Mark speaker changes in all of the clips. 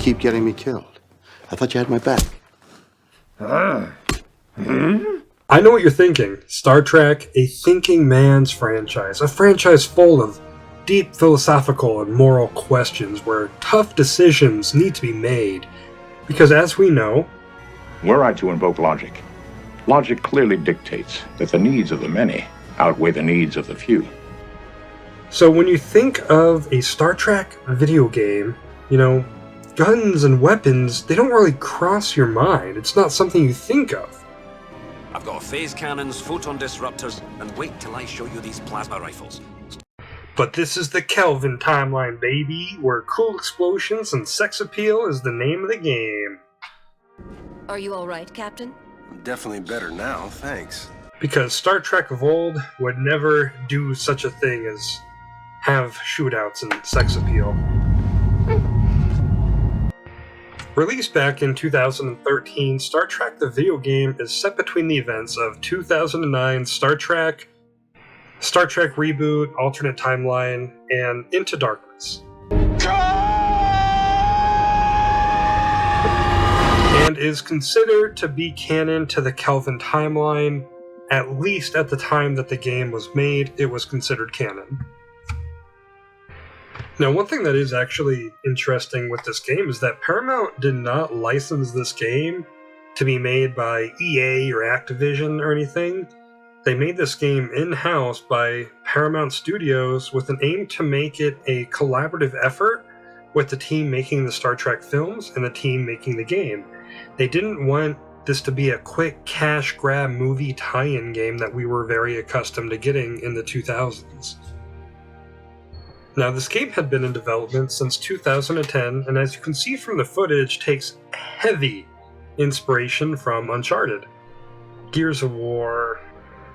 Speaker 1: keep getting me killed. I thought you had my back.
Speaker 2: I know what you're thinking. Star Trek, a thinking man's franchise. A franchise full of deep philosophical and moral questions where tough decisions need to be made. Because as we know,
Speaker 3: were I to invoke logic, logic clearly dictates that the needs of the many outweigh the needs of the few.
Speaker 2: So when you think of a Star Trek video game, guns and weapons, they don't really cross your mind. It's not something you think of.
Speaker 4: I've got phase cannons, photon disruptors, and wait till I show you these plasma rifles.
Speaker 2: But this is the Kelvin timeline, baby, where cool explosions and sex appeal is the name of the game.
Speaker 5: Are you alright, Captain?
Speaker 6: I'm definitely better now, thanks.
Speaker 2: Because Star Trek of old would never do such a thing as have shootouts and sex appeal. Released back in 2013, Star Trek the video game is set between the events of 2009 Star Trek Reboot, Alternate Timeline, and Into Darkness. And is considered to be canon to the Kelvin timeline, at least at the time that the game was made, it was considered canon. Now, one thing that is actually interesting with this game is that Paramount did not license this game to be made by EA or Activision or anything. They made this game in-house by Paramount Studios with an aim to make it a collaborative effort with the team making the Star Trek films and the team making the game. They didn't want this to be a quick cash grab movie tie-in game that we were very accustomed to getting in the 2000s. Now, this game had been in development since 2010, and as you can see from the footage, takes heavy inspiration from Uncharted, Gears of War,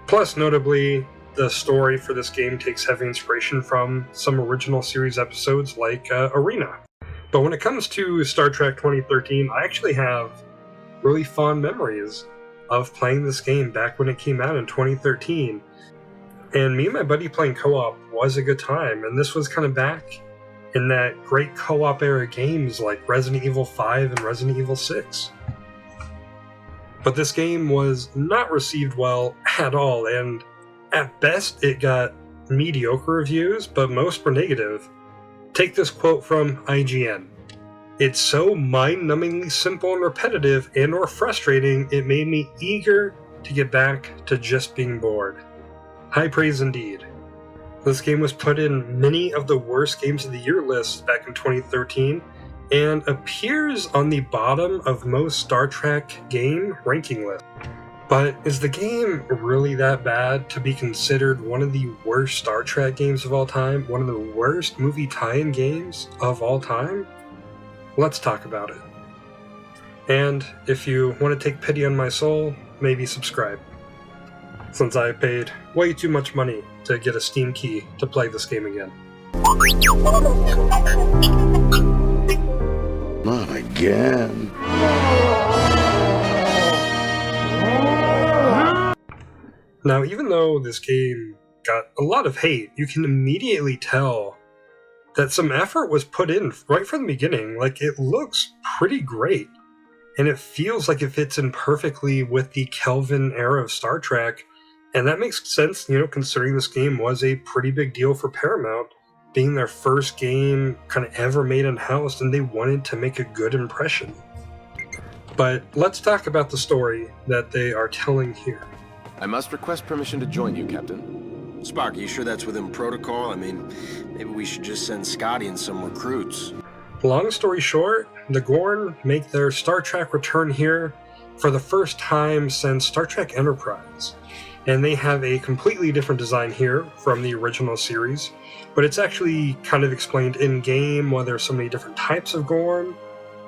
Speaker 2: plus notably, the story for this game takes heavy inspiration from some original series episodes like Arena. But when it comes to Star Trek 2013, I actually have really fond memories of playing this game back when it came out in 2013. And me and my buddy playing co-op was a good time, and this was kind of back in that great co-op era games like Resident Evil 5 and Resident Evil 6. But this game was not received well at all, and at best it got mediocre reviews, but most were negative. Take this quote from IGN. "It's so mind-numbingly simple and repetitive and or frustrating, it made me eager to get back to just being bored." High praise indeed. This game was put in many of the worst games of the year lists back in 2013 and appears on the bottom of most Star Trek game ranking lists. But is the game really that bad to be considered one of the worst Star Trek games of all time? One of the worst movie tie-in games of all time? Let's talk about it. And if you want to take pity on my soul, maybe subscribe, since I paid way too much money to get a Steam key to play this game again.
Speaker 1: Not again.
Speaker 2: Now, even though this game got a lot of hate, you can immediately tell that some effort was put in right from the beginning. Like, it looks pretty great, and it feels like it fits in perfectly with the Kelvin era of Star Trek. And that makes sense, considering this game was a pretty big deal for Paramount, being their first game kind of ever made in-house, and they wanted to make a good impression. But let's talk about the story that they are telling here.
Speaker 6: I must request permission to join you, Captain. Spock, are you sure that's within protocol? I mean, maybe we should just send Scotty and some recruits.
Speaker 2: Long story short, the Gorn make their Star Trek return here for the first time since Star Trek Enterprise. And they have a completely different design here from the original series, but it's actually kind of explained in-game why there's so many different types of Gorn.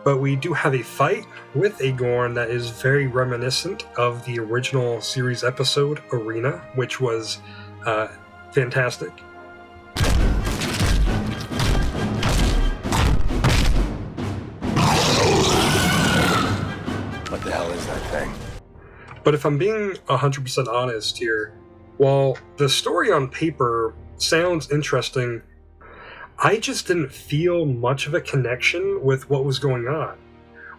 Speaker 2: But we do have a fight with a Gorn that is very reminiscent of the original series episode, Arena, which was fantastic.
Speaker 6: What the hell is that thing?
Speaker 2: But if I'm being 100% honest here, while the story on paper sounds interesting, I just didn't feel much of a connection with what was going on.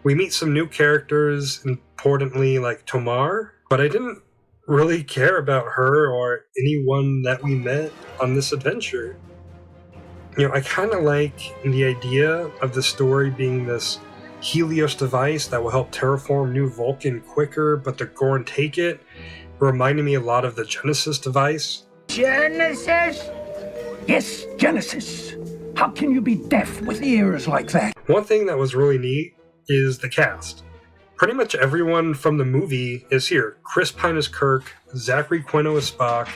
Speaker 2: We meet some new characters, importantly like Tomar, but I didn't really care about her or anyone that we met on this adventure. You know, I kind of like the idea of the story being this Helios device that will help terraform New Vulcan quicker, but the Gorn take it. Reminded me a lot of the Genesis device.
Speaker 7: Genesis? Yes, Genesis. How can you be deaf with ears like that?
Speaker 2: One thing that was really neat is the cast. Pretty much everyone from the movie is here. Chris Pine as Kirk, Zachary Quino as Spock.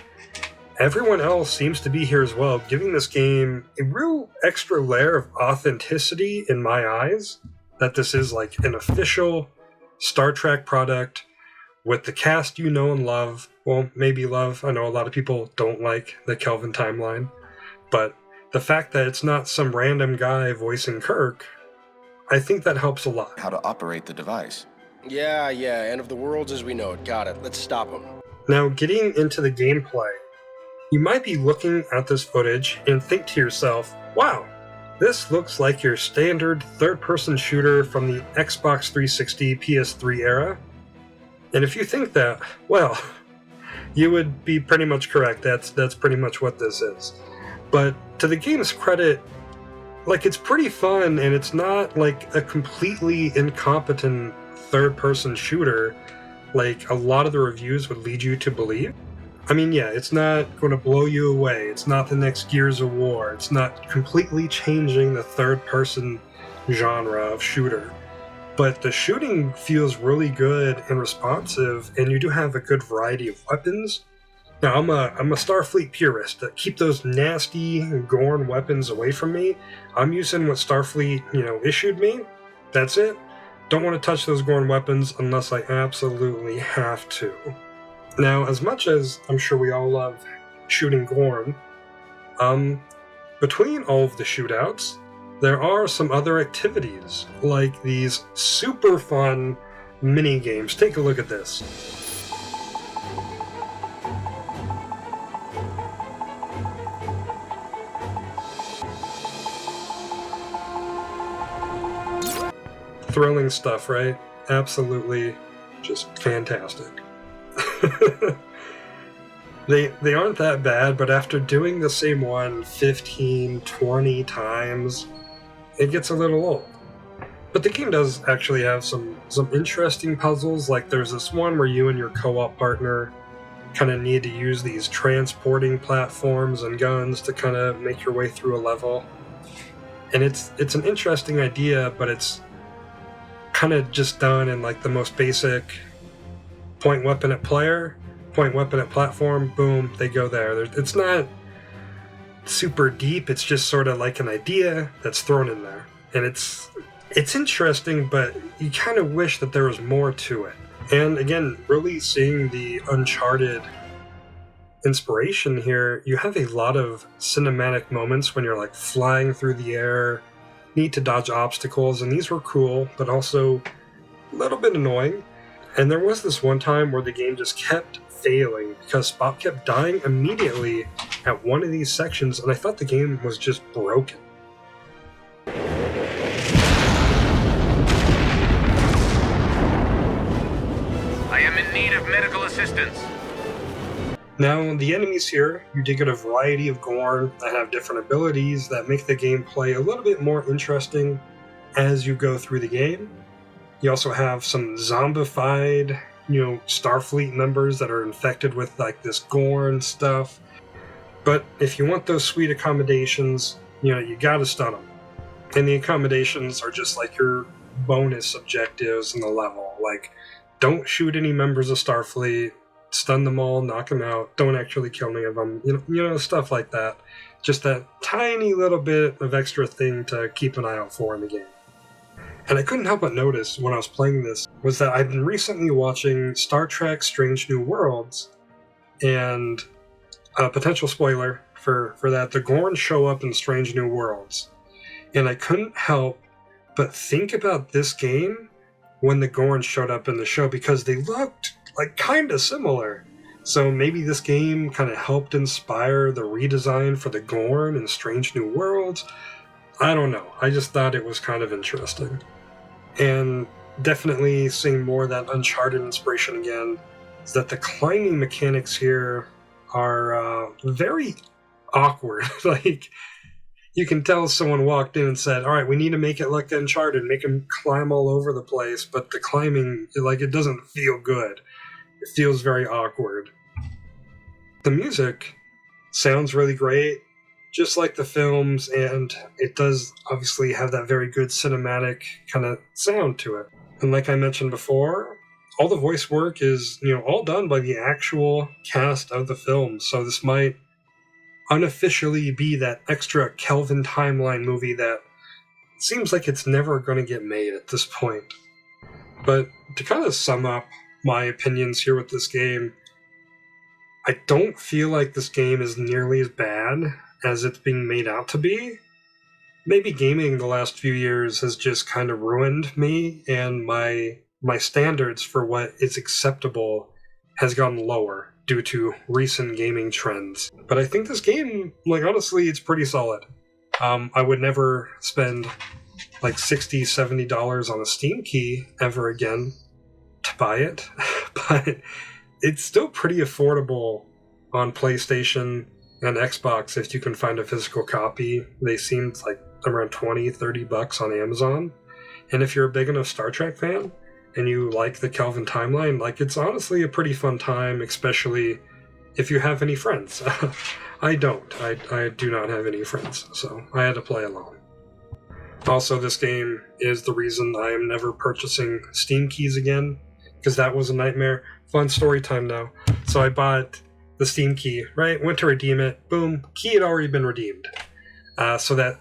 Speaker 2: Everyone else seems to be here as well, giving this game a real extra layer of authenticity in my eyes, that this is like an official Star Trek product with the cast you know and love. Well, maybe love. I know a lot of people don't like the Kelvin timeline, but the fact that it's not some random guy voicing Kirk, I think that helps a lot.
Speaker 8: How to operate the device.
Speaker 6: Yeah, end of the worlds as we know it. Got it. Let's stop him.
Speaker 2: Now, getting into the gameplay, you might be looking at this footage and think to yourself, wow, this looks like your standard third-person shooter from the Xbox 360 PS3 era. And if you think that, well, you would be pretty much correct. That's pretty much what this is. But to the game's credit, like, it's pretty fun, and it's not like a completely incompetent third-person shooter like a lot of the reviews would lead you to believe. I mean, yeah, it's not going to blow you away. It's not the next Gears of War. It's not completely changing the third-person genre of shooter. But the shooting feels really good and responsive, and you do have a good variety of weapons. Now, I'm a Starfleet purist. Keep those nasty Gorn weapons away from me. I'm using what Starfleet, issued me. That's it. Don't want to touch those Gorn weapons unless I absolutely have to. Now, as much as I'm sure we all love shooting Gorn, between all of the shootouts, there are some other activities, like these super fun mini games. Take a look at this. Thrilling stuff, right? Absolutely just fantastic. They aren't that bad, but after doing the same one 15, 20 times, it gets a little old. But the game does actually have some interesting puzzles, like there's this one where you and your co-op partner kind of need to use these transporting platforms and guns to kind of make your way through a level. And it's an interesting idea, but it's kind of just done in like the most basic point weapon at player, point weapon at platform, boom, they go there. It's not super deep, it's just sort of like an idea that's thrown in there. And it's interesting, but you kind of wish that there was more to it. And again, really seeing the Uncharted inspiration here, you have a lot of cinematic moments when you're like flying through the air, need to dodge obstacles, and these were cool, but also a little bit annoying. And there was this one time where the game just kept failing because Spock kept dying immediately at one of these sections, and I thought the game was just broken.
Speaker 9: I am in need of medical assistance.
Speaker 2: Now, the enemies here, you do get a variety of Gorn that have different abilities that make the gameplay a little bit more interesting as you go through the game. You also have some zombified, Starfleet members that are infected with like this Gorn stuff. But if you want those sweet accommodations, you gotta stun them. And the accommodations are just like your bonus objectives in the level. Like, don't shoot any members of Starfleet, stun them all, knock them out, don't actually kill any of them, stuff like that. Just that tiny little bit of extra thing to keep an eye out for in the game. And I couldn't help but notice when I was playing this was that I've been recently watching Star Trek Strange New Worlds, and a potential spoiler for that, the Gorn show up in Strange New Worlds. And I couldn't help but think about this game when the Gorn showed up in the show, because they looked like kind of similar. So maybe this game kind of helped inspire the redesign for the Gorn in Strange New Worlds. I don't know. I just thought it was kind of interesting. And definitely seeing more of that Uncharted inspiration again is that the climbing mechanics here are very awkward. Like, you can tell someone walked in and said, all right, we need to make it like Uncharted, make him climb all over the place, but the climbing, like, it doesn't feel good. It feels very awkward. The music sounds really great, just like the films, and it does obviously have that very good cinematic kind of sound to it. And like I mentioned before, all the voice work is, all done by the actual cast of the film, so this might unofficially be that extra Kelvin timeline movie that seems like it's never going to get made at this point. But to kind of sum up my opinions here with this game, I don't feel like this game is nearly as bad as it's being made out to be. Maybe gaming the last few years has just kind of ruined me, and my standards for what is acceptable has gone lower due to recent gaming trends. But I think this game, honestly, it's pretty solid. I would never spend like $60, $70 on a Steam key ever again to buy it, but it's still pretty affordable on PlayStation and Xbox if you can find a physical copy. They seemed like around $20-$30 on Amazon. And if you're a big enough Star Trek fan and you like the Kelvin timeline, it's honestly a pretty fun time, especially if you have any friends. I don't. I do not have any friends, so I had to play alone. Also, this game is the reason I am never purchasing Steam keys again, because that was a nightmare. Fun story time now. So I bought the Steam key, right? Went to redeem it. Boom. Key had already been redeemed. So that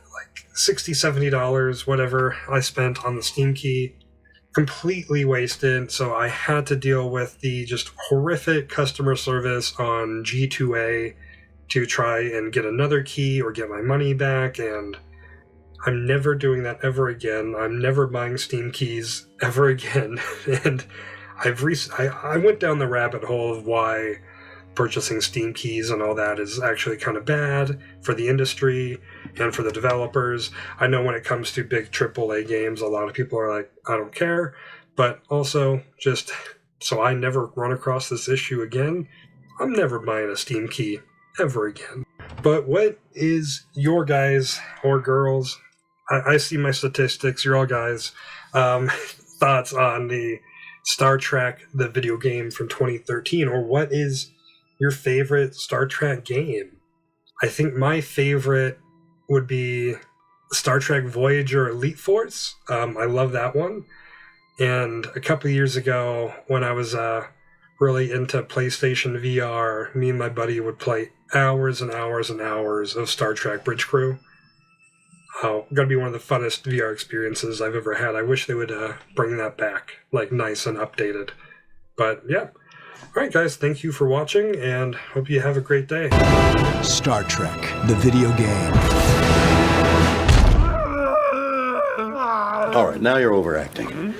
Speaker 2: $60, $70, whatever I spent on the Steam key, completely wasted. So I had to deal with the just horrific customer service on G2A to try and get another key or get my money back, and I'm never doing that ever again. I'm never buying Steam keys ever again. And I went down the rabbit hole of why purchasing Steam keys and all that is actually kind of bad for the industry and for the developers. I know when it comes to big AAA games, a lot of people are like, I don't care. But also, just so I never run across this issue again, I'm never buying a Steam key ever again. But what is your guys or girls, I see my statistics, you're all guys, thoughts on the Star Trek, the video game from 2013, or what is your favorite Star Trek game? I think my favorite would be Star Trek Voyager Elite Force. I love that one. And a couple of years ago, when I was really into PlayStation VR, me and my buddy would play hours and hours and hours of Star Trek Bridge Crew. Gotta be one of the funnest VR experiences I've ever had. I wish they would bring that back, nice and updated. But yeah. Alright guys, thank you for watching, and hope you have a great day.
Speaker 8: Star Trek, the video game.
Speaker 1: All right, now you're overacting.